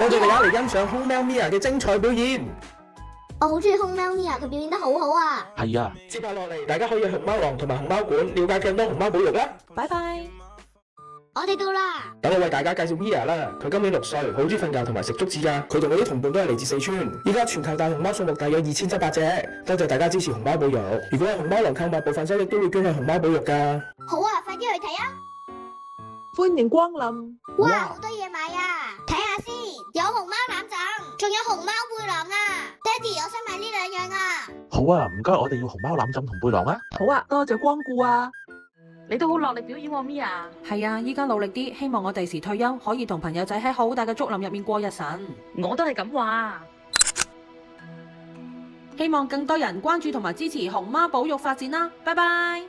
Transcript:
多謝大家嚟欣賞熊貓 Mia 嘅精彩表演。我好中意熊貓 Mia，佢表演得好好啊！係啊，接下落嚟，大家可以去熊貓廊同埋熊貓館了解更多熊貓保育啦。拜拜。我哋到啦。等我為大家介紹 Mia 啦，佢今年6歲，好中意瞓覺同埋食竹子㗎。佢同佢啲同伴都係嚟自四川。依家全球大熊貓數目大約2700隻。多謝大家支持熊貓保育。如果喺熊貓廊購物，部分收益都會捐向熊貓保育㗎。好啊，快啲去睇啊！歡迎光臨。哇，好多嘢買啊！睇下先，有熊貓攬枕，仲有熊貓背囊啊！爹哋，我想買呢2樣啊！好啊，唔該，我哋要熊貓攬枕同背囊啊。好啊，多謝光顧啊！你都好落力表演喎，Mia。係啊，依家努力啲，希望我第時退休可以同朋友仔喺好大嘅竹林入面過日神。我都係咁話。希望更多人關注同埋支持熊貓保育發展啦！拜拜。